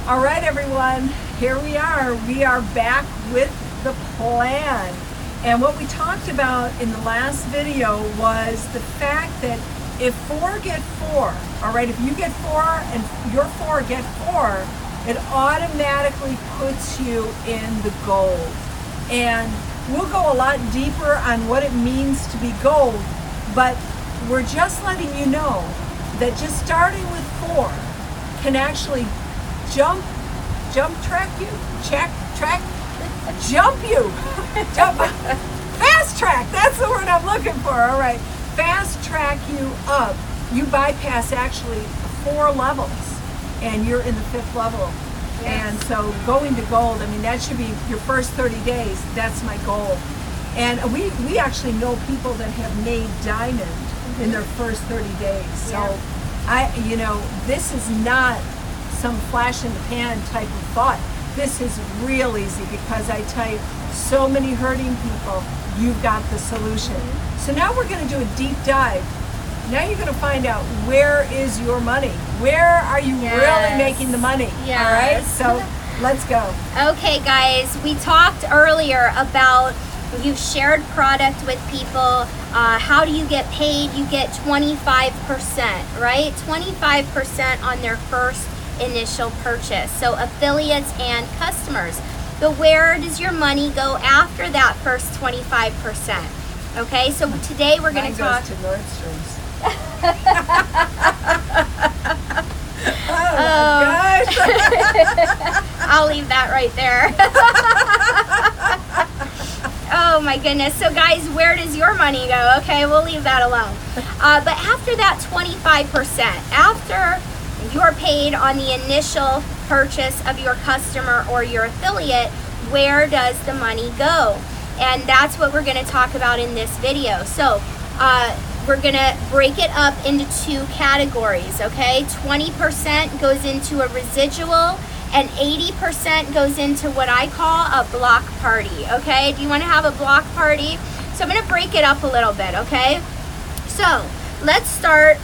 All right, everyone, here we are. We are back with the plan. And what we talked about in the last video was the fact that if 4 get 4, all right, if you get 4 and your 4 get 4, it automatically puts you in the gold. And we'll go a lot deeper on what it means to be gold, but we're just letting you know that just starting with 4 can actually jump track you, jump you, fast track, that's the word I'm looking for, all right. Fast track you up. You bypass actually 4 levels and you're in the 5th level. Yes. And so going to gold, I mean, that should be your first 30 days, that's my goal. And we actually know people that have made diamond in their first 30 days. So this is not some flash in the pan type of thought. This is real easy because I tell you, so many hurting people, you've got the solution. So now we're going to do a deep dive. Now you're going to find out, where is your money? Where are you really making the money? Yes. All right, so let's go. Okay, guys, we talked earlier about you've shared product with people. How do you get paid? You get 25%, right? 25% on their first initial purchase. So affiliates and customers. But where does your money go after that first 25%? Okay, so today we're going to talk. Goes to Nordstrom's. Oh gosh. I'll leave that right there. Oh my goodness. So guys, where does your money go? Okay, we'll leave that alone. But after that 25%, after you're paid on the initial purchase of your customer or your affiliate, where does the money go? And that's what we're going to talk about in this video. So we're going to break it up into 2 categories, okay? 20% goes into a residual and 80% goes into what I call a block party, okay? Do you want to have a block party? So I'm going to break it up a little bit, okay? So let's start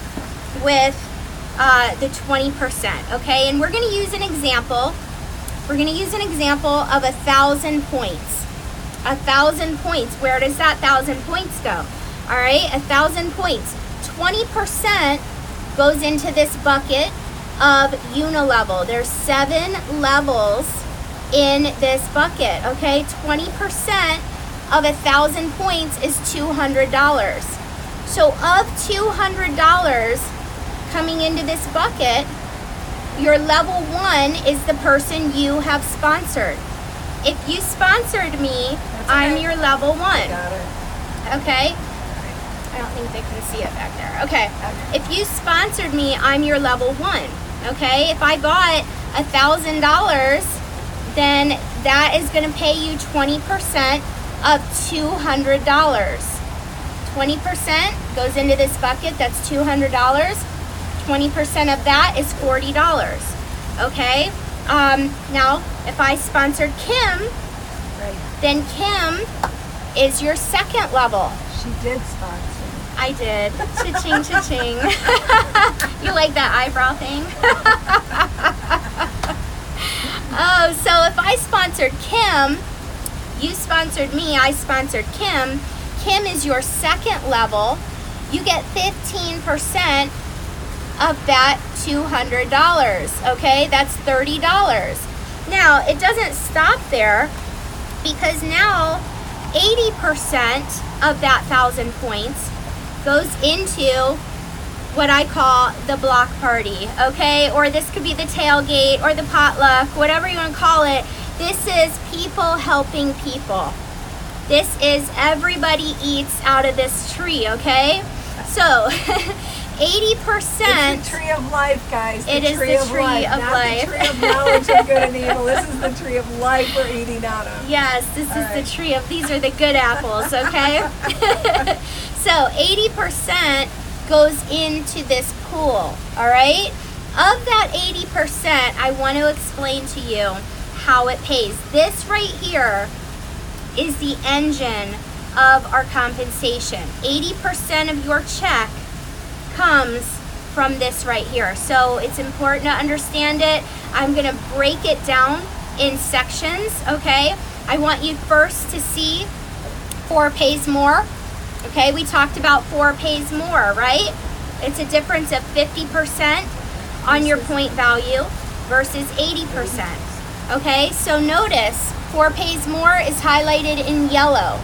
with the 20%, okay? And we're going to use an example. We're going to use an example of 1,000 points. 1,000 points. Where does that 1,000 points go? All right, 1,000 points. 20% goes into this bucket of unilevel. There's 7 levels in this bucket, okay? 20% of 1,000 points is $200. So of $200 coming into this bucket, your level 1 is the person you have sponsored. If you sponsored me, I'm your level 1. Got it. Okay? I don't think they can see it back there. Okay. If you sponsored me, I'm your level 1. Okay? If I bought $1,000, then that is going to pay you 20% of $200. 20% goes into this bucket. That's $200. 20% of that is $40. Okay? Now, if I sponsored Kim, then Kim is your 2nd level. She did sponsor. I did. Cha-ching, cha-ching. You like that eyebrow thing? Oh, so if I sponsored Kim, you sponsored me, I sponsored Kim. Kim is your 2nd level. You get 15% of that $200, okay? That's $30. Now, it doesn't stop there, because now 80% of that 1,000 points goes into what I call the block party, okay? Or this could be the tailgate or the potluck, whatever you want to call it. This is people helping people. This is everybody eats out of this tree, okay? So 80%. It's the tree of life, guys. It is the tree of life. Not the tree of knowledge of good and evil. This is the tree of life we're eating out of. Yes, this is the tree of, these are the good apples, okay? So 80% goes into this pool, all right? Of that 80%, I want to explain to you how it pays. This right here is the engine of our compensation. 80% of your check comes from this right here. So it's important to understand it. I'm gonna break it down in sections, okay? I want you first to see 4 pays more. Okay, we talked about 4 pays more, right? It's a difference of 50% on your point value versus 80%. Okay, so notice 4 pays more is highlighted in yellow.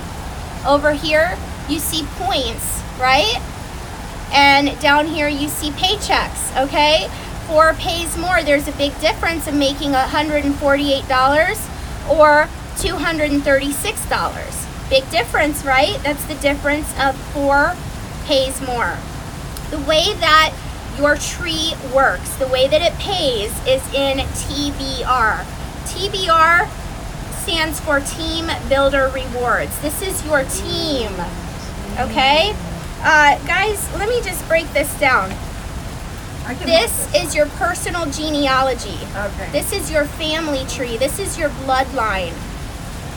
Over here, you see points, right? And down here, you see paychecks, okay? 4 pays more, there's a big difference in making $148 or $236. Big difference, right? That's the difference of 4 pays more. The way that your tree works, the way that it pays is in TBR. TBR stands for Team Builder Rewards. This is your team, okay? Guys, let me just break this down. This is your personal genealogy. Okay. This is your family tree. This is your bloodline.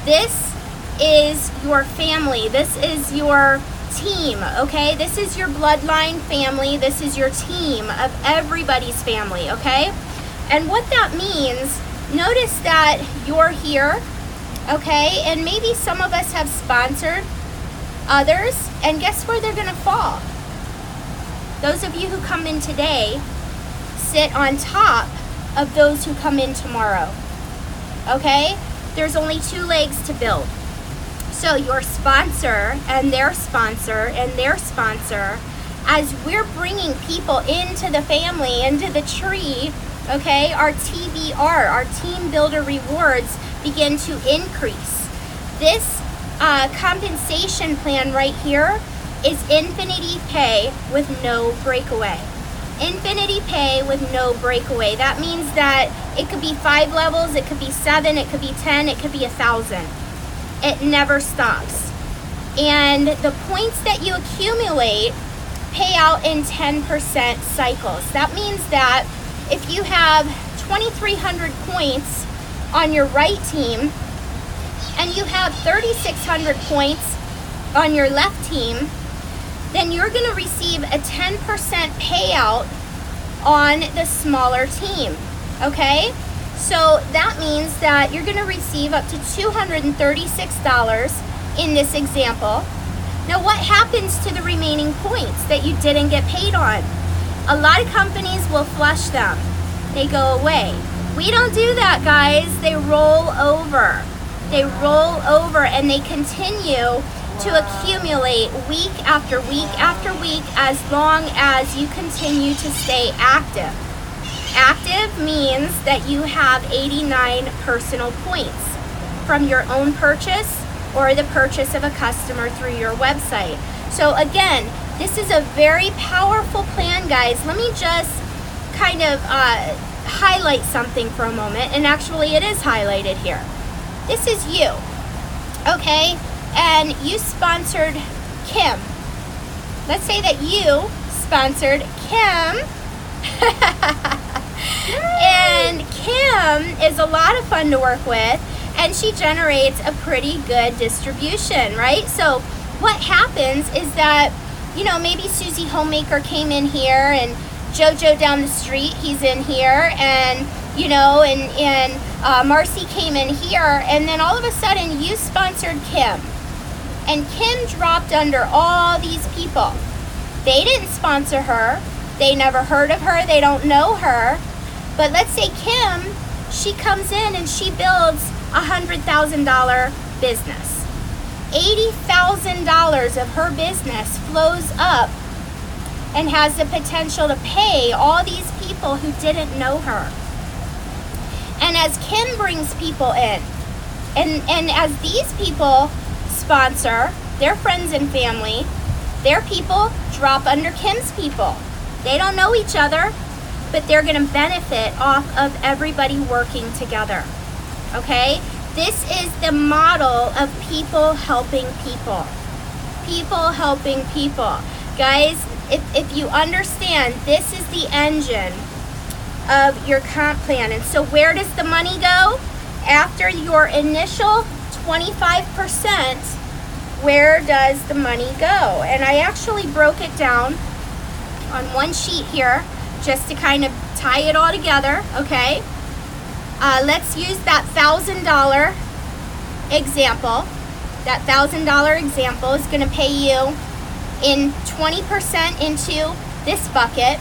This is your family. This is your team, okay? This is your bloodline family. This is your team of everybody's family, okay? And what that means, notice that you're here, okay? And maybe some of us have sponsored others, and guess where they're gonna fall? Those of you who come in today sit on top of those who come in tomorrow, okay? There's only 2 legs to build. So your sponsor and their sponsor and their sponsor, as we're bringing people into the family, into the tree, okay, our TBR, our Team Builder Rewards, begin to increase. This compensation plan right here is infinity pay with no breakaway. Infinity pay with no breakaway. That means that it could be 5 levels, it could be 7, it could be 10, it could be 1,000. It never stops. And the points that you accumulate pay out in 10% cycles. That means that if you have 2,300 points on your right team and you have 3,600 points on your left team, then you're going to receive a 10% payout on the smaller team, okay? So that means that you're going to receive up to $236 in this example. Now what happens to the remaining points that you didn't get paid on? A lot of companies will flush them. They go away. We don't do that, guys. They roll over. They roll over and they continue to accumulate week after week after week as long as you continue to stay active. Active means that you have 89 personal points from your own purchase or the purchase of a customer through your website. So again, this is a very powerful plan, guys. Let me just kind of highlight something for a moment, and actually it is highlighted here. This is you, okay? And you sponsored Kim. Let's say that you sponsored Kim. And Kim is a lot of fun to work with, and she generates a pretty good distribution, right? So what happens is that, you know, maybe Susie Homemaker came in here, and Jojo down the street, he's in here, and you know, and Marcy came in here, and then all of a sudden you sponsored Kim, and Kim dropped under all these people. They didn't sponsor her, they never heard of her, they don't know her. But let's say Kim, she comes in and she builds a $100,000 business. $80,000 of her business flows up and has the potential to pay all these people who didn't know her. And as Kim brings people in, and as these people sponsor their friends and family, their people drop under Kim's people. They don't know each other, but they're going to benefit off of everybody working together. Okay? This is the model of people helping people. People helping people. Guys, if you understand, this is the engine of your comp plan. And so where does the money go? After your initial 25%, where does the money go? And I actually broke it down on one sheet here just to kind of tie it all together, okay? Let's use that $1,000 example. That $1,000 example is going to pay you in 20% into this bucket,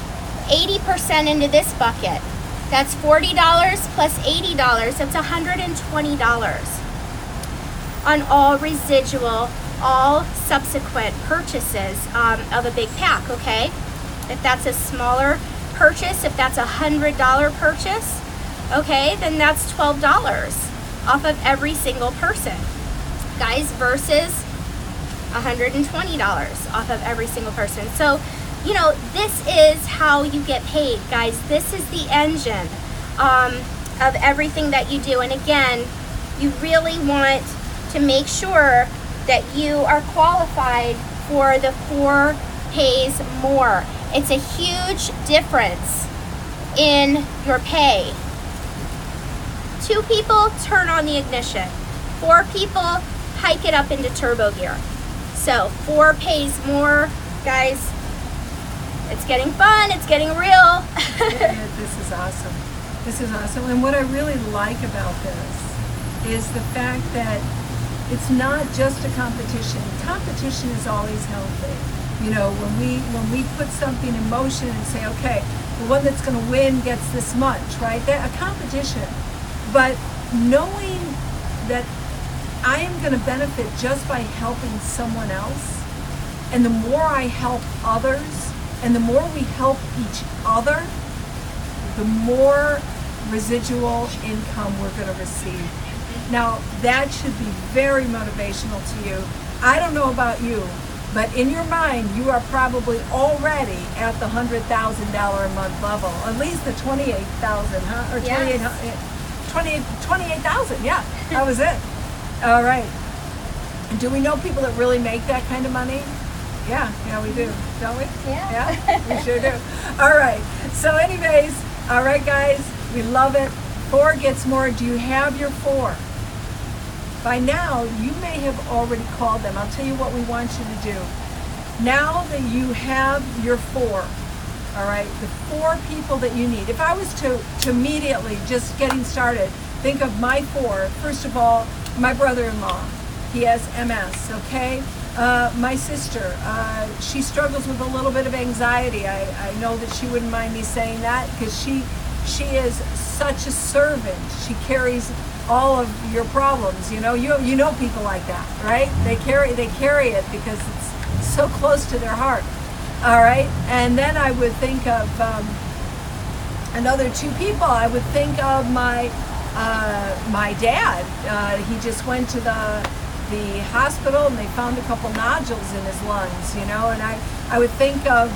80% into this bucket. That's $40 plus $80. That's $120 on all residual, all subsequent purchases of a big pack, okay? If that's a smaller purchase, if that's a $100 purchase, okay, then that's $12 off of every single person, guys, versus $120 off of every single person. So, you know, this is how you get paid, guys. This is the engine of everything that you do. And again, you really want to make sure that you are qualified for the 4 pays more. It's a huge difference in your pay. 2 people turn on the ignition. 4 people hike it up into turbo gear. So 4 pays more, guys. It's getting fun. It's getting real. Yeah, this is awesome. This is awesome. And what I really like about this is the fact that it's not just a competition. Competition is always healthy. You know, when we put something in motion and say, okay, the one that's going to win gets this much, right? That a competition. But knowing that I am going to benefit just by helping someone else, and the more I help others, and the more we help each other, the more residual income we're going to receive. Now, that should be very motivational to you. I don't know about you, but in your mind, you are probably already at the $100,000 a month level, at least the 28,000, huh? Or 28,000, yeah, that was it. All right. Do we know people that really make that kind of money? Yeah, we do, don't we? Yeah. We sure do. All right. So anyways, all right, guys, we love it. 4 gets more. Do you have your 4? By now, you may have already called them. I'll tell you what we want you to do. Now that you have your 4, all right, the 4 people that you need. If I was to immediately, just getting started, think of my 4. First of all, my brother-in-law, he has MS, okay? My sister, she struggles with a little bit of anxiety. I know that she wouldn't mind me saying that because she is such a servant. She carries all of your problems. You know people like that, right? They carry it because it's so close to their heart. All right, and then I would think of another 2 people. I would think of my dad. He just went to the hospital and they found a couple nodules in his lungs, and I would think of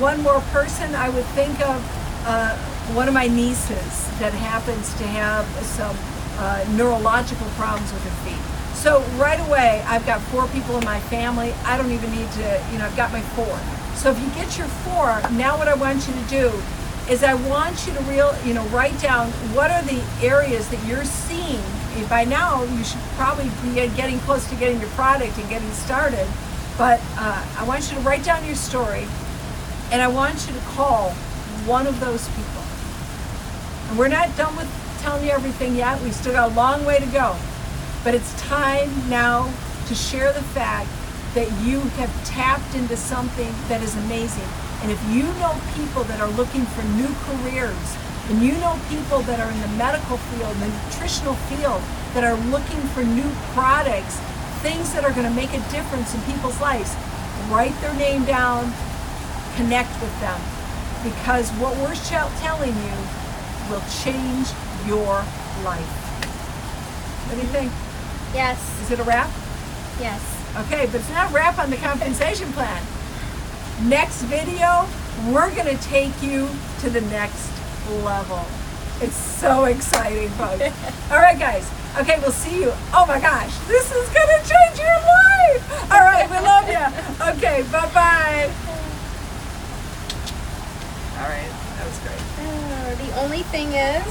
one more person. I would think of one of my nieces that happens to have some neurological problems with her feet. So right away, I've got 4 people in my family. I don't even need to, I've got my 4. So if you get your 4, now what I want you to do is I want you to write down what are the areas that you're seeing. By now, you should probably be getting close to getting your product and getting started. But I want you to write down your story, and I want you to call one of those people. And we're not done with telling you everything yet. We've still got a long way to go. But it's time now to share the fact that you have tapped into something that is amazing. And if you know people that are looking for new careers, and you know people that are in the medical field, the nutritional field, that are looking for new products, things that are going to make a difference in people's lives, write their name down, connect with them. Because what we're telling you will change your life. What do you think? Yes. Is it a wrap? Yes. Okay, but it's not a wrap on the compensation plan. Next video, we're going to take you to the next level. It's so exciting, folks. All right, guys. Okay, we'll see you. Oh my gosh, this is going to change your life. All right, we love you. Okay, bye-bye. All right, that was great. The only thing is,